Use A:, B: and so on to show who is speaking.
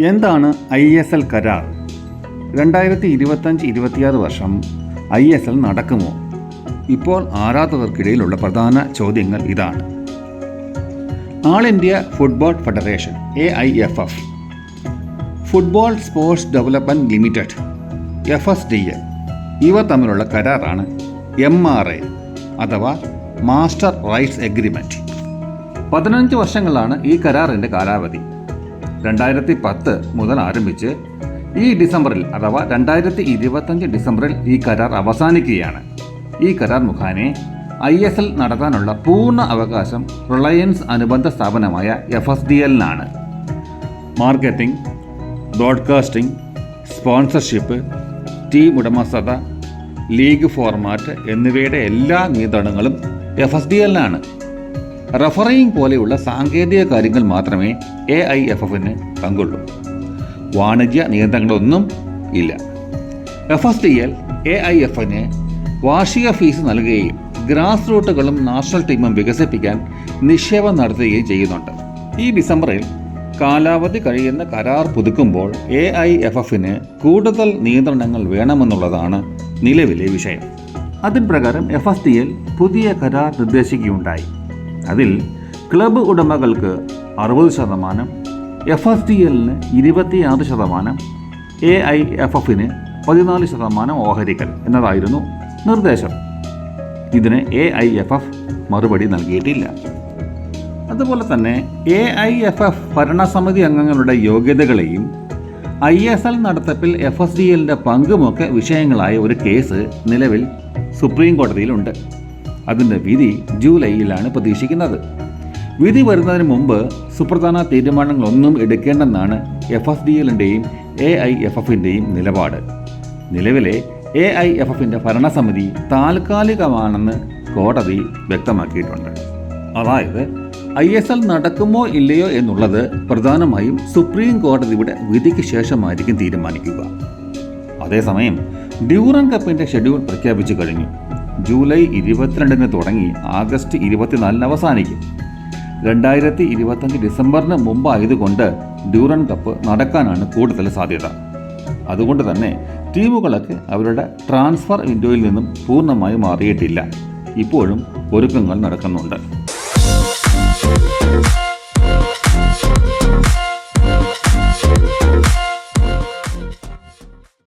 A: എന്താണ് ISL കരാർ? 2025-26 വർഷം ISL നടക്കുമോ? ഇപ്പോൾ ആരാധകർക്കിടയിലുള്ള പ്രധാന ചോദ്യങ്ങൾ ഇതാണ്. All India football federation AIFF, football sports development limited FSDL ഇവ തമ്മിലുള്ള കരാറാണ് MRA അഥവാ മാസ്റ്റർ റൈറ്റ്സ് എഗ്രിമെൻറ്റ്. 15 വർഷങ്ങളാണ് ഈ കരാറിൻ്റെ കാലാവധി. 2010 മുതൽ ആരംഭിച്ച് ഈ ഡിസംബറിൽ അഥവാ 2025 ഡിസംബറിൽ ഈ കരാർ അവസാനിക്കുകയാണ്. ഈ കരാർ മുഖേന ISL നടത്താനുള്ള പൂർണ്ണ അവകാശം റിലയൻസ് അനുബന്ധ സ്ഥാപനമായ FSDLനാണ്. മാർക്കറ്റിംഗ്, ബ്രോഡ്കാസ്റ്റിംഗ്, സ്പോൺസർഷിപ്പ്, ടീം ഉടമസ്ഥത, ലീഗ് ഫോർമാറ്റ് എന്നിവയുടെ എല്ലാ നിയന്ത്രണങ്ങളും FSDLനാണ്. റഫറിംഗ് പോലെയുള്ള സാങ്കേതിക കാര്യങ്ങൾ മാത്രമേ AIFFന് പങ്കുള്ളൂ. വാണിജ്യ നിയന്ത്രണങ്ങളൊന്നും ഇല്ല. FSDL AIFന് വാർഷിക ഫീസ് നൽകുകയും ഗ്രാസ് റൂട്ടുകളും നാഷണൽ ടീമും വികസിപ്പിക്കാൻ നിക്ഷേപം നടത്തുകയും ചെയ്യുന്നുണ്ട്. ഈ ഡിസംബറിൽ കാലാവധി കഴിയുന്ന കരാർ പുതുക്കുമ്പോൾ AIFFന് കൂടുതൽ നിയന്ത്രണങ്ങൾ വേണമെന്നുള്ളതാണ് നിലവിലെ വിഷയം. അതിൻ പ്രകാരം FSDL പുതിയ കരാർ നിർദ്ദേശിക്കുകയുണ്ടായി. അതിൽ ക്ലബ്ബ് ഉടമകൾക്ക് 60%, FSDLന് 26%, AIFFന് 14% ഓഹരിക്കൽ എന്നതായിരുന്നു നിർദ്ദേശം. ഇതിന് AIFF മറുപടി നൽകിയിട്ടില്ല. അതുപോലെ തന്നെ AIFF ഭരണസമിതി അംഗങ്ങളുടെ യോഗ്യതകളെയും ISL നടത്തിപ്പിൽ FSDLൻ്റെ പങ്കുമൊക്കെ വിഷയങ്ങളായ ഒരു കേസ് നിലവിൽ സുപ്രീം കോടതിയിലുണ്ട്. അതിൻ്റെ വിധി ജൂലൈയിലാണ് പ്രതീക്ഷിക്കുന്നത്. വിധി വരുന്നതിന് മുമ്പ് സുപ്രധാന തീരുമാനങ്ങളൊന്നും എടുക്കേണ്ടെന്നാണ് FSDLൻ്റെയും AIFFൻ്റെയും നിലപാട്. നിലവിലെ AIFFൻ്റെ ഭരണസമിതി താൽക്കാലികമാണെന്ന് കോടതി വ്യക്തമാക്കിയിട്ടുണ്ട്. അതായത് ISL നടക്കുമോ ഇല്ലയോ എന്നുള്ളത് പ്രധാനമായും സുപ്രീം കോടതിയുടെ വിധിക്ക് ശേഷമായിരിക്കും തീരുമാനിക്കുക. അതേസമയം ഡ്യൂറൻ കപ്പിൻ്റെ ഷെഡ്യൂൾ പ്രഖ്യാപിച്ചു കഴിഞ്ഞു. ജൂലൈ 22 തുടങ്ങി ആഗസ്റ്റ് 24 അവസാനിക്കും. 2025 ഡിസംബറിന് മുമ്പായതുകൊണ്ട് ഡ്യൂറൻ കപ്പ് നടക്കാനാണ് കൂടുതൽ സാധ്യത. അതുകൊണ്ട് തന്നെ ടീമുകളൊക്കെ അവരുടെ ട്രാൻസ്ഫർ വിൻഡോയിൽ നിന്നും പൂർണ്ണമായി മാറിയിട്ടില്ല. ഇപ്പോഴും ഒരുക്കങ്ങൾ നടക്കുന്നുണ്ട്.